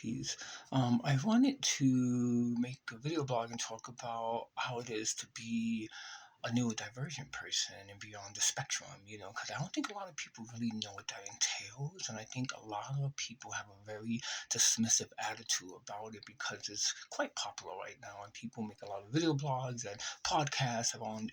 Peace. I wanted to make a video blog and talk about how it is to be a neurodivergent person and be on the spectrum, because I don't think a lot of people really know what that entails. And I think a lot of people have a very dismissive attitude about it because it's quite popular right now. And people make a lot of video blogs and podcasts on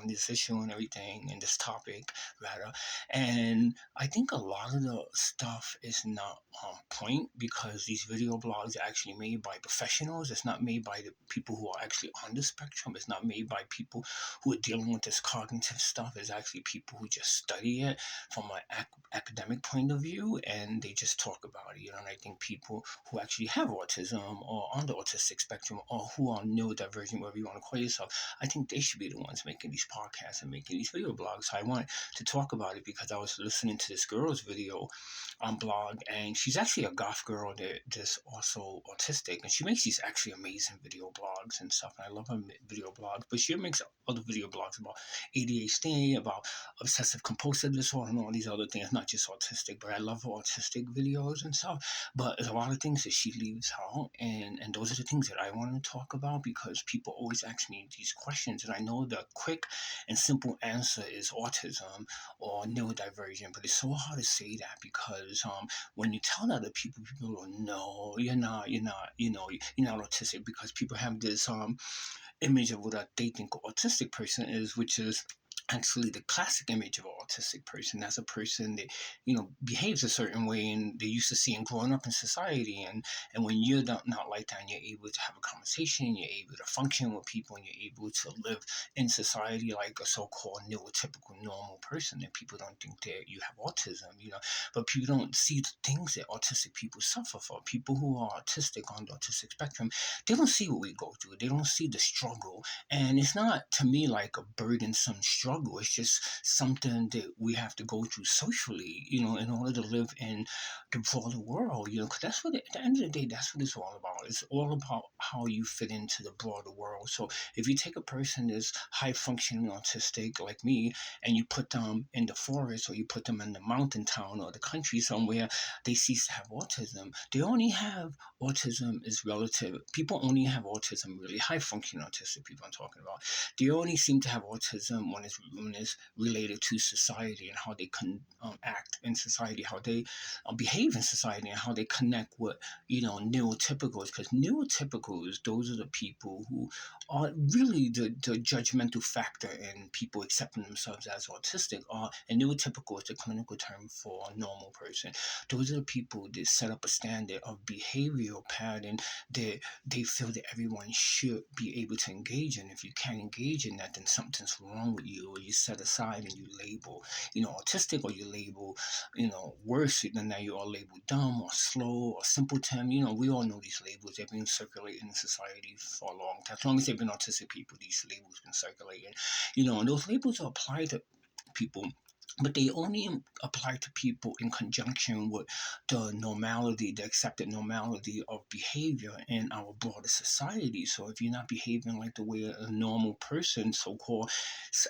this issue and everything, and this topic, rather. And I think a lot of the stuff is not on point because these video blogs are actually made by professionals. It's not made by the people who are actually on the spectrum. It's not made by people who are dealing with this cognitive stuff. Is actually people who just study it from an academic point of view, and they just talk about it. And I think people who actually have autism or on the autistic spectrum or who are neurodivergent, whatever you want to call yourself, I think they should be the ones making these podcasts and making these video blogs. So I wanted to talk about it because I was listening to this girl's video blog, and she's actually a goth girl that's also autistic, and she makes these actually amazing video blogs and stuff. And I love her video blogs, but she makes other video blogs about ADHD, about obsessive compulsive disorder, and all these other things. Not just autistic, but I love her autistic videos and stuff. But there's a lot of things that she leaves out, and those are the things that I want to talk about because people always ask me these questions, and I know the quick and simple answer is autism or neurodivergent, but it's so hard to say that because when you tell other people, people go, "No, you're not autistic," because people have this image of what they think an autistic person is, which is actually the classic image of an autistic person as a person that behaves a certain way and they're used to seeing growing up in society. And when you're not like that and you're able to have a conversation, you're able to function with people, and you're able to live in society like a so-called neurotypical normal person, then people don't think that you have autism. But people don't see the things that autistic people suffer for. People who are autistic on the autistic spectrum, they don't see what we go through. They don't see the struggle. And it's not, to me, like a burdensome struggle. It's just something that we have to go through socially, in order to live in the broader world, because that's what, at the end of the day, that's what it's all about. It's all about how you fit into the broader world. So if you take a person that's high functioning autistic like me, and you put them in the forest or you put them in the mountain town or the country somewhere, they cease to have autism. They only have autism is relative. People only have autism, really high functioning autistic people I'm talking about. They only seem to have autism when it's related to society and how they can act in society, how they behave in society, and how they connect with neurotypicals. Because neurotypicals, those are the people who are really the judgmental factor in people accepting themselves as autistic. And neurotypical is the clinical term for a normal person. Those are the people that set up a standard of behavioral pattern that they feel that everyone should be able to engage in. If you can't engage in that, then something's wrong with you, or you set aside and you label, autistic, or you label, worse than that, you are labeled dumb or slow or simpleton. We all know these labels. They've been circulating in society for a long time. As long as they've been autistic people, these labels have been circulating, and those labels are applied to people, but they only apply to people in conjunction with the accepted normality of behavior in our broader society. So if you're not behaving like the way a normal person, so-called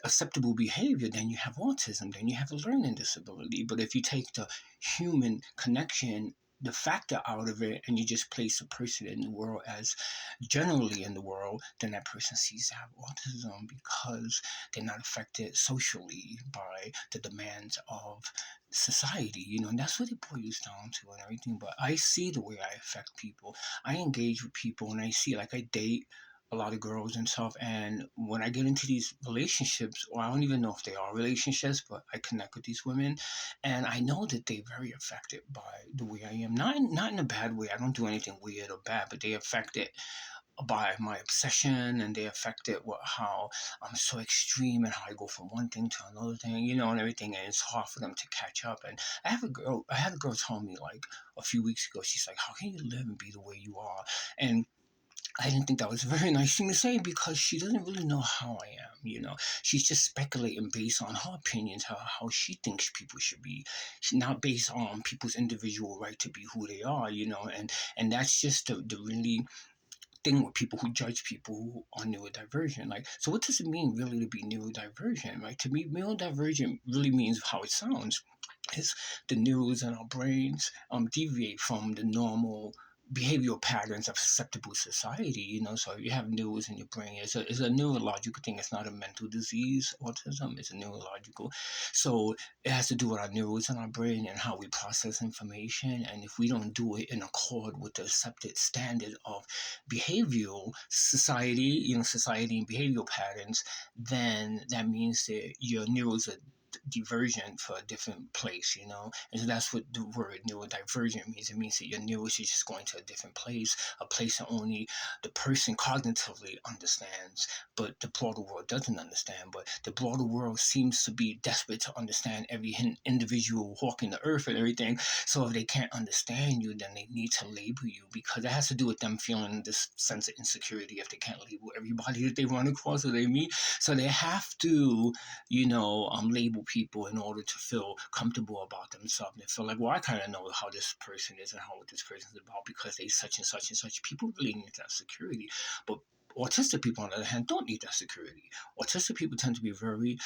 acceptable behavior, then you have autism, then you have a learning disability. But if you take the human connection, the factor out of it, and you just place a person in the world as generally in the world, then that person sees to have autism because they're not affected socially by the demands of society, and that's what it boils down to and everything. But I see the way I affect people. I engage with people, and I see, like, I date a lot of girls and stuff, and when I get into these relationships, or I don't even know if they are relationships, but I connect with these women, and I know that they're very affected by the way I am. Not in a bad way. I don't do anything weird or bad, but they affected by my obsession, and they affected how I'm so extreme and how I go from one thing to another thing, and everything, and it's hard for them to catch up. And I had a girl tell me, like, a few weeks ago, she's like, "How can you live and be the way you are?" And I didn't think that was a very nice thing to say because she doesn't really know how I am. She's just speculating based on her opinions, how she thinks people should be. She's not based on people's individual right to be who they are, and that's just the really thing with people who judge people who are neurodivergent. Like, so what does it mean really to be neurodivergent? Right? To me, neurodivergent really means how it sounds. It's the neurons in our brains deviate from the normal behavioral patterns of susceptible society. So you have neurons in your brain. It's a neurological thing. It's not a mental disease. Autism is a neurological. So it has to do with our neurons in our brain and how we process information. And if we don't do it in accord with the accepted standard of behavioral society, society and behavioral patterns, then that means that your neurons are diversion for a different place. And so that's what the word neurodivergent means. It means that your neurons is just going to a different place, a place that only the person cognitively understands, but the broader world doesn't understand. But the broader world seems to be desperate to understand every individual walking the earth and everything. So if they can't understand you, then they need to label you, because it has to do with them feeling this sense of insecurity if they can't label everybody that they run across or they meet. So they have to label people in order to feel comfortable about themselves. They feel like, well, I kind of know how this person is and what this person is about because they such and such and such. People really need that security. But autistic people, on the other hand, don't need that security. Autistic people tend to be very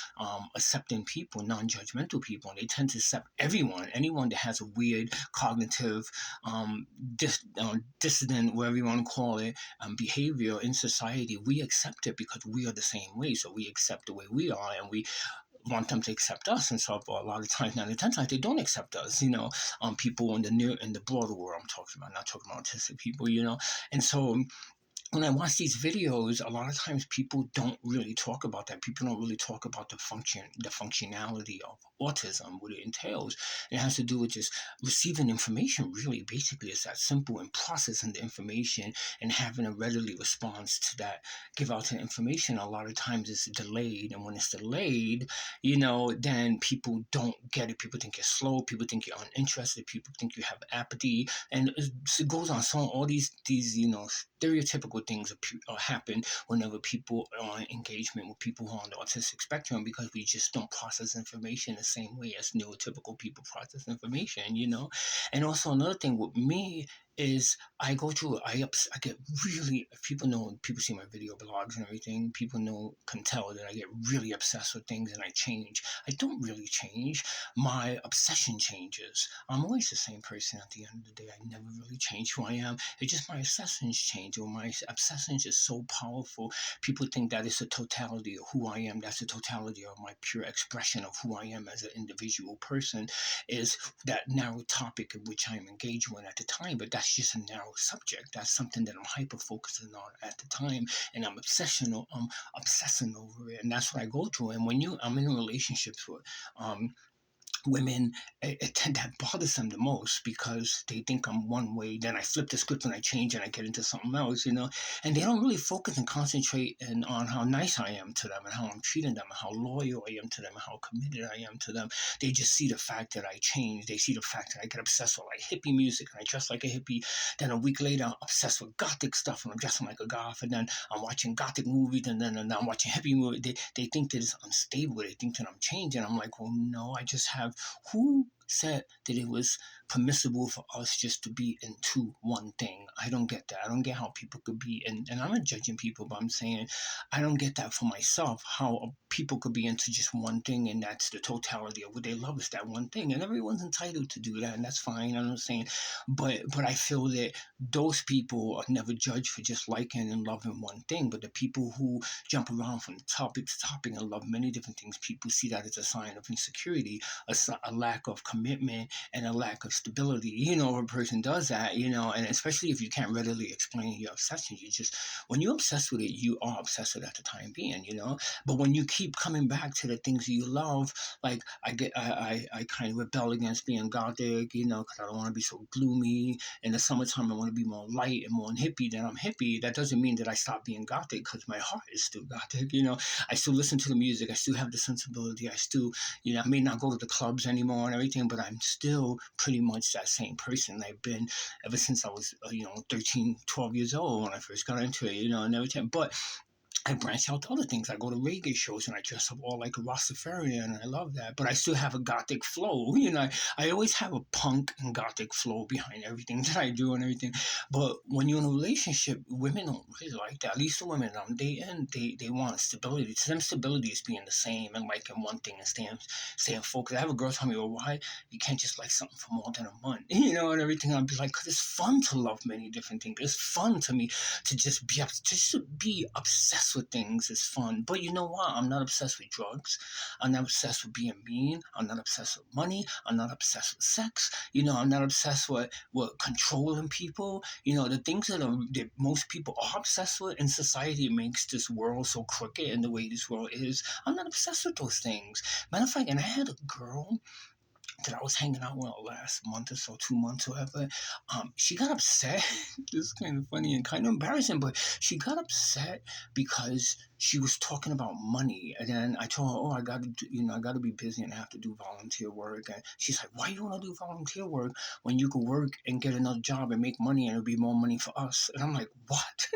accepting people, non-judgmental people, and they tend to accept anyone that has a weird cognitive dissident, whatever you want to call it, behavior in society. We accept it because we are the same way. So we accept the way we are, and we want them to accept us. And so, but a lot of times, 9 to 10 times, they don't accept us. People in the broader world I'm talking about, not talking about autistic people. And so when I watch these videos, a lot of times people don't really talk about that. People don't really talk about the functionality of autism, what it entails. It has to do with just receiving information, really. Basically, it's that simple, and processing the information and having a readily response to that, give out to the information. A lot of times it's delayed. And when it's delayed, then people don't get it. People think you're slow. People think you're uninterested. People think you have apathy. And it goes on. So all these stereotypical things happen whenever people are in engagement with people who are on the autistic spectrum, because we just don't process information the same way as neurotypical people process information. And also another thing with me is I go through it. I get really, if people see my video blogs and everything, people can tell that I get really obsessed with things and I change. I don't really change. My obsession changes. I'm always the same person at the end of the day. I never really change who I am. It's just my obsessions change, or my obsessions is so powerful. People think that it's the totality of who I am. That's the totality of my pure expression of who I am as an individual person, is that narrow topic in which I'm engaged with at the time. But that's just a narrow subject. That's something that I'm hyper focusing on at the time, and I'm obsessing over it, and that's what I go through. And when I'm in relationships with women, that bothers them the most, because they think I'm one way, then I flip the script and I change and I get into something else. And they don't really focus and concentrate on how nice I am to them and how I'm treating them and how loyal I am to them and how committed I am to them. They just see the fact that I change. They see the fact that I get obsessed with like hippie music and I dress like a hippie. Then a week later, I'm obsessed with gothic stuff and I'm dressing like a goth. And then I'm watching gothic movies, and then I'm watching hippie movies. They think that it's unstable. They think that I'm changing. I'm like, well, no, I just have. Who said that it was permissible for us just to be into one thing? I don't get that. I don't get how people could be, and I'm not judging people, but I'm saying I don't get that for myself, how people could be into just one thing, and that's the totality of what they love, is that one thing. And everyone's entitled to do that, and that's fine. I'm not saying, but I feel that those people are never judged for just liking and loving one thing. But the people who jump around from topic to topic and love many different things, people see that as a sign of insecurity, a lack of commitment, and a lack of stability. If a person does that, and especially if you can't readily explain your obsession, when you're obsessed with it, you are obsessed with it at the time being. But when you keep coming back to the things you love, like I kind of rebel against being gothic, because I don't want to be so gloomy. In the summertime, I want to be more light and more hippie than I'm hippie. That doesn't mean that I stop being gothic, because my heart is still gothic. I still listen to the music. I still have the sensibility. I still, I may not go to the clubs anymore and everything, but I'm still pretty much that same person I've been ever since I was, 13, 12 years old when I first got into it, and everything. But I branch out to other things. I go to reggae shows and I dress up all like a Rastafarian, and I love that. But I still have a gothic flow. I always have a punk and gothic flow behind everything that I do and everything. But when you're in a relationship, women don't really like that. At least the women I'm dating, they want stability. To them, stability is being the same and liking one thing and staying focused. I have a girl tell me, well, why you can't just like something for more than a month, and everything. I'd be like, because it's fun to love many different things. It's fun to me to just be obsessed with things is fun. But you know what? I'm not obsessed with drugs. I'm not obsessed with being mean. I'm not obsessed with money. I'm not obsessed with sex. I'm not obsessed with controlling people. The things that most people are obsessed with in society makes this world so crooked and the way this world is. I'm not obsessed with those things. Matter of fact, and I had a girl that I was hanging out with last month or so, 2 months, or whatever. She got upset. This is kind of funny and kind of embarrassing, but she got upset because she was talking about money, and then I told her, "Oh, I got to be busy and I have to do volunteer work." And she's like, "Why you want to do volunteer work when you could work and get another job and make money and it'll be more money for us?" And I'm like, "What?"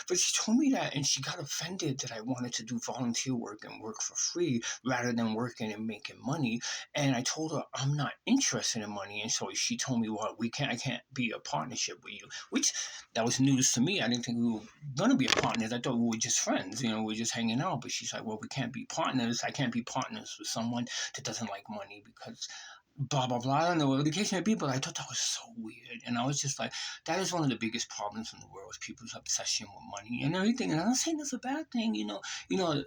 But she told me that, and she got offended that I wanted to do volunteer work and work for free rather than working and making money. And I told her I'm not interested in money, and so she told me, "Well, I can't be a partnership with you," which that was news to me. I didn't think we were gonna be partners. I thought we were just friends, we were just hanging out. But she's like, "Well, we can't be partners. I can't be partners with someone that doesn't like money because." Blah blah blah. I don't know what the case may be, but I thought that was so weird, and I was just like, that is one of the biggest problems in the world: is people's obsession with money and everything. And I'm not saying that's a bad thing,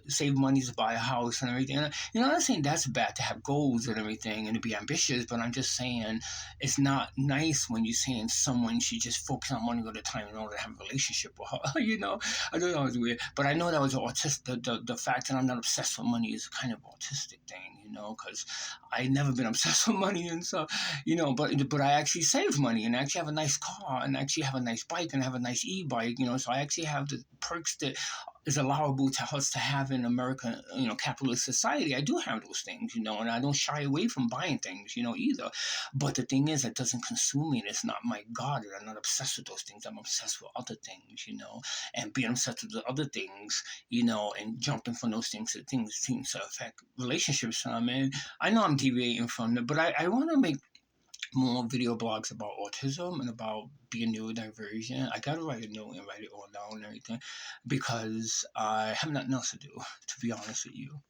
save money to buy a house and everything. And, I'm not saying that's bad to have goals and everything and to be ambitious, but I'm just saying it's not nice when you're saying someone should just focus on money all the time in order to have a relationship with her. I don't know, it's weird, but I know that was autistic. The fact that I'm not obsessed with money is kind of autistic thing, because I never been obsessed with money and stuff, but I actually save money and I actually have a nice car and I actually have a nice bike and I have a nice e-bike, so I actually have the perks that is allowable to us to have in American, capitalist society. I do have those things, and I don't shy away from buying things, either. But the thing is, it doesn't consume me, and it's not my God. And I'm not obsessed with those things. I'm obsessed with other things, and being obsessed with the other things, and jumping from those things to things seems to affect relationships. I mean, I know I'm deviating from it, but I want to make more video blogs about autism and about being neurodivergent. I gotta write a note and write it all down and everything because I have nothing else to do, to be honest with you.